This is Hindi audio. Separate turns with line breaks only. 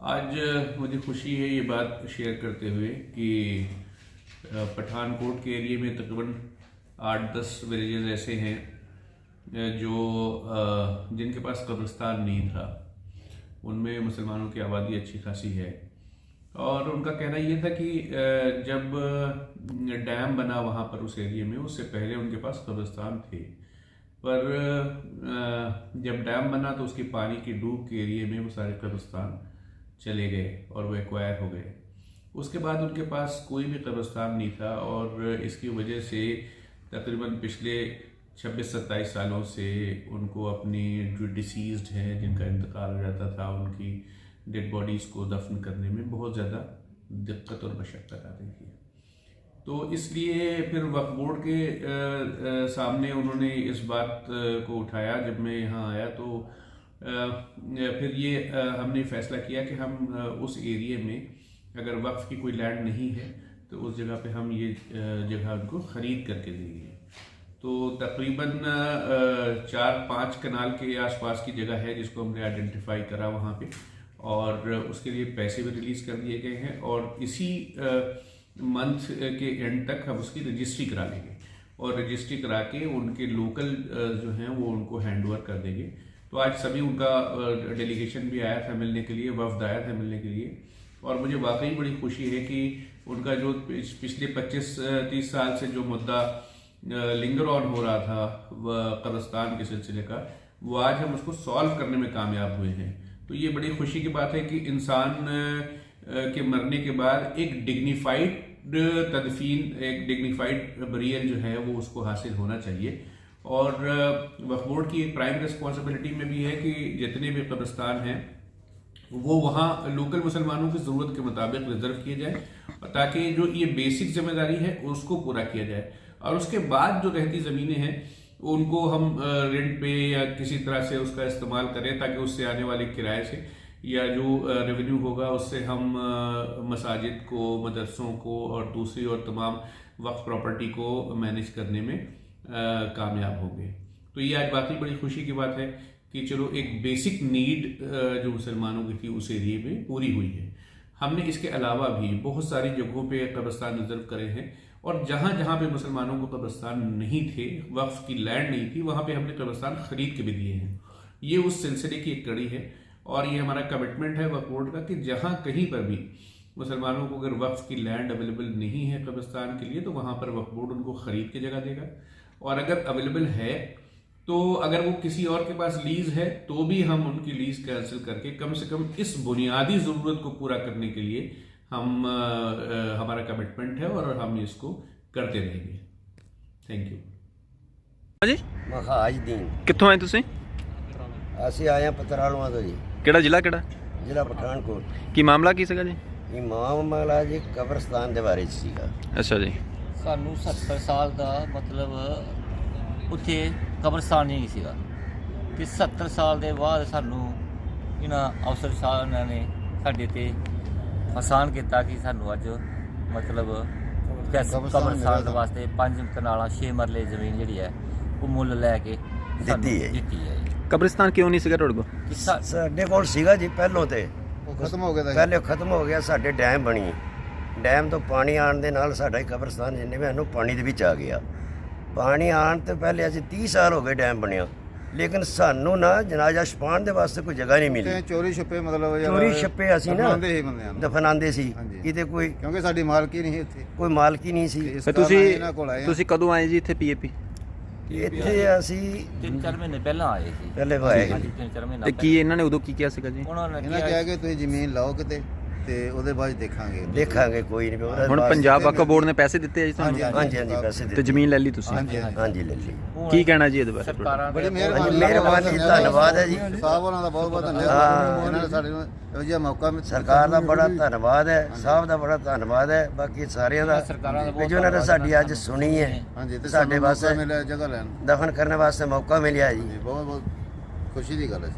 आज मुझे खुशी है ये बात शेयर करते हुए कि पठानकोट के एरिया में तकरीबन 8-10 विलेजेस ऐसे हैं जो जिनके पास कब्रिस्तान नहीं था। उनमें मुसलमानों की आबादी अच्छी खासी है और उनका कहना ये था कि जब डैम बना वहाँ पर उस एरिया में, उससे पहले उनके पास कब्रिस्तान थे, पर जब डैम बना तो उसकी पानी की डूब के एरिया में वो सारे कब्रिस्तान चले गए और वो एक्वायर हो गए। उसके बाद उनके पास कोई भी कब्रिस्तान नहीं था और इसकी वजह से तकरीबन पिछले 26-27 सालों से उनको अपनी जो डिसीज्ड हैं, जिनका इंतकाल हो जाता था, उनकी डेड बॉडीज़ को दफन करने में बहुत ज़्यादा दिक्कत और मशक्क़त आती थी। तो इसलिए फिर वक्फ बोर्ड के सामने उन्होंने इस बात को उठाया। जब मैं यहाँ आया तो फिर ये हमने फैसला किया कि हम उस एरिया में अगर वक्फ की कोई लैंड नहीं है तो उस जगह पे हम ये जगह उनको ख़रीद करके देंगे। तो तकरीबन 4-5 कनाल के आसपास की जगह है जिसको हमने आइडेंटिफाई करा वहाँ पे, और उसके लिए पैसे भी रिलीज़ कर दिए गए हैं और इसी मंथ के एंड तक हम उसकी रजिस्ट्री करा लेंगे और रजिस्ट्री करा के उनके लोकल जो हैं वो उनको हैंड ओवर कर देंगे। तो आज सभी उनका डेलीगेशन भी आया था मिलने के लिए, वफ्द आया था मिलने के लिए, और मुझे वाकई बड़ी खुशी है कि उनका जो पिछले 25-30 साल से जो मुद्दा लिंगर ऑन हो रहा था कब्रिस्तान के सिलसिले का, वो आज हम उसको सॉल्व करने में कामयाब हुए हैं। तो ये बड़ी खुशी की बात है कि इंसान के मरने के बाद एक डिग्निफाइड तदफीन, एक डिग्निफाइड बरियल जो है वो उसको हासिल होना चाहिए। और वक्फ बोर्ड की एक प्राइम रिस्पॉन्सिबिलिटी में भी है कि जितने भी कब्रिस्तान हैं वो वहाँ लोकल मुसलमानों की ज़रूरत के मुताबिक रिजर्व किए जाए, ताकि जो ये बेसिक जिम्मेदारी है उसको पूरा किया जाए। और उसके बाद जो रहती ज़मीनें हैं उनको हम रेंट पे या किसी तरह से उसका इस्तेमाल करें, ताकि उससे आने वाले किराए से या जो रेवेन्यू होगा उससे हम मसाजिद को, मदरसों को और दूसरी और तमाम वक्फ प्रॉपर्टी को मैनेज करने में कामयाब होंगे। तो ये आज बाकी बड़ी खुशी की बात है कि चलो एक बेसिक नीड जो मुसलमानों की थी उस एरिए में पूरी हुई है। हमने इसके अलावा भी बहुत सारी जगहों पे कब्रिस्तान रिजर्व करे हैं और जहाँ जहाँ पे मुसलमानों को कब्रिस्तान नहीं थे, वक्फ की लैंड नहीं थी, वहाँ पे हमने कब्रिस्तान खरीद के भी दिए हैं। ये उस सिलसिले की एक कड़ी है और ये हमारा कमिटमेंट है वक्फ बोर्ड का कि जहाँ कहीं पर भी मुसलमानों को अगर वक्फ की लैंड अवेलेबल नहीं है कब्रिस्तान के लिए तो वहाँ पर वक्फ बोर्ड उनको खरीद के जगह देगा, और अगर अवेलेबल है तो अगर वो किसी और के पास लीज है तो भी हम उनकी लीज कैंसिल करके कम से कम इस बुनियादी ज़रूरत को पूरा करने के लिए हम हमारा कमिटमेंट है और हम इसको करते रहेंगे। थैंक यू
जी।
महाजदीन
कित्थों आए तुसीं?
ਅਸੀਂ ਆਏ ਹਾਂ ਪਤਰਾਲੂਆਂ ਤੋਂ ਜੀ।
ਕਿਹੜਾ ਜ਼ਿਲ੍ਹਾ ਕਿਹੜਾ?
ਜ਼ਿਲ੍ਹਾ ਪਠਾਨਕੋਟ।
ਕੀ ਮਾਮਲਾ ਕੀ ਸੀਗਾ ਜੀ?
ਇਹ ਮਾਮਲਾ ਜੀ ਕਬਰਸਤਾਨ ਦੇ ਬਾਰੇ 'ਚ ਸੀਗਾ।
ਅੱਛਾ ਜੀ।
ਸਾਨੂੰ 70 ਸਾਲ ਦਾ ਮਤਲਬ ਉੱਥੇ ਕਬਰਸਤਾਨ ਨਹੀਂ ਸੀਗਾ ਤੇ 70 ਸਾਲ ਦੇ ਬਾਅਦ ਸਾਨੂੰ ਇਹਨਾਂ ਅਫਸਰ ਸਾਹਿਬਾਨਾਂ ਨੇ ਸਾਡੇ ਤੇ ਆਸਾਨ ਕੀਤਾ ਕਿ ਸਾਨੂੰ ਅੱਜ ਮਤਲਬ ਕਬਰਸਤਾਨ ਵਾਸਤੇ 5 ਕਨਾਲਾਂ 6 ਮਰਲੇ ਜ਼ਮੀਨ ਜਿਹੜੀ ਹੈ ਉਹ ਮੁੱਲ ਲੈ ਕੇ ਦਿੱਤੀ ਹੈ।
ਕਬਰਿਸਤਾਨ ਕਿਉਂ ਨਹੀਂ ਸੀਗਾ ਤੁਹਾਡੇ ਕੋਲ?
ਸਾਡੇ ਕੋਲ ਸੀਗਾ ਜੀ ਪਹਿਲੋਂ ਤੇ
ਖਤਮ ਹੋ ਗਿਆ।
ਪਹਿਲੇ ਖਤਮ ਹੋ ਗਿਆ। ਸਾਡੇ ਡੈਮ ਬਣੀ, ਡੈਮ ਤੋਂ ਪਾਣੀ ਆਉਣ ਦੇ ਨਾਲ ਸਾਡਾ ਕਬਰਸਤਾਨ ਜਿੰਨੇ ਵੀ ਸਾਨੂੰ ਪਾਣੀ ਦੇ ਵਿੱਚ ਆ ਗਿਆ। ਪਾਣੀ ਆਉਣ ਤੋਂ ਪਹਿਲੇ ਅਸੀਂ 30 ਸਾਲ ਹੋ ਗਏ ਡੈਮ ਬਣਿਆ, ਲੇਕਿਨ ਸਾਨੂੰ ਨਾ ਜਨਾਜ਼ਾ ਛਪਾਉਣ ਦੇ ਵਾਸਤੇ ਕੋਈ ਜਗ੍ਹਾ ਨਹੀਂ ਮਿਲੀ।
ਚੋਰੀ ਛੱਪੇ ਮਤਲਬ
ਚੋਰੀ ਛੱਪੇ ਅਸੀਂ ਨਾ ਦਫਨਾਉਂਦੇ ਸੀ ਕਿਤੇ, ਕੋਈ
ਕਿਉਂਕਿ ਸਾਡੀ ਮਾਲਕੀ ਨਹੀਂ ਇੱਥੇ,
ਕੋਈ ਮਾਲਕੀ ਨਹੀਂ ਸੀ।
ਤੁਸੀਂ ਕਦੋਂ ਆਏ ਜੀ ਇੱਥੇ ਪੀਏਪੀ?
ਇੱਥੇ ਅਸੀਂ
3-4 ਮਹੀਨੇ ਪਹਿਲਾਂ ਆਏ ਸੀ।
ਪਹਿਲੇ ਆਏ।
3-4 ਮਹੀਨੇ
ਤੇ ਕੀ ਇਹਨਾਂ ਨੇ ਉਦੋਂ ਕੀ ਕਿਹਾ ਸੀਗਾ ਜੀ?
ਉਹਨਾਂ ਨੇ
ਇਹਨਾਂ ਕਿਹਾ ਕਿ ਤੁਸੀਂ ਜ਼ਮੀਨ ਲਾਓ ਕਿਤੇ ਤੇ ਉਹਦੇ ਬਾਅਦ
ਦੇਖਾਂਗੇ ਕੋਈ ਨਹੀਂ।
ਹੁਣ ਪੰਜਾਬ ਵਕਫ ਬੋਰਡ ਨੇ ਪੈਸੇ ਦਿੱਤੇ ਆ ਜੀ ਤੁਹਾਨੂੰ?
ਹਾਂਜੀ ਪੈਸੇ
ਤੇ
ਦਿੱਤੇ।
ਜ਼ਮੀਨ ਲੈ ਲਈ ਤੁਸੀਂ?
ਹਾਂਜੀ ਲੈ ਲਈ।
ਕੀ ਕਹਿਣਾ ਜੀ ਇਹਦੇ ਬਾਰੇ?
ਸਰਕਾਰਾਂ
ਬੜੀ
ਮਿਹਰਬਾਨੀ, ਧੰਨਵਾਦ ਹੈ ਜੀ
ਸਾਹਿਬ ਉਹਨਾਂ ਦਾ ਬਹੁਤ ਧੰਨਵਾਦ। ਇਹਨਾਂ ਨੇ ਸਾਡੇ ਨੂੰ ਇਹੋ ਜਿਹਾ ਮੌਕਾ
ਸਰਕਾਰ ਦਾ ਬੜਾ ਧੰਨਵਾਦ ਹੈ, ਸਾਹਿਬ ਦਾ ਬੜਾ ਧੰਨਵਾਦ ਹੈ, ਬਾਕੀ ਸਾਰਿਆਂ ਦਾ ਕਿ ਜੋ ਉਹਨਾਂ ਨੇ ਸਾਡੀ ਅੱਜ ਸੁਣੀ ਹੈ।
ਹਾਂਜੀ ਤੇ
ਸਾਡੇ ਵਾਸਤੇ
ਮਿਲਿਆ ਜਗ੍ਹਾ ਲੈਣ
ਦਫਨ ਕਰਨ ਵਾਸਤੇ ਮੌਕਾ ਮਿਲਿਆ ਜੀ।
ਬਹੁਤ ਖੁਸ਼ੀ ਦੀ ਗੱਲ ਹੈ।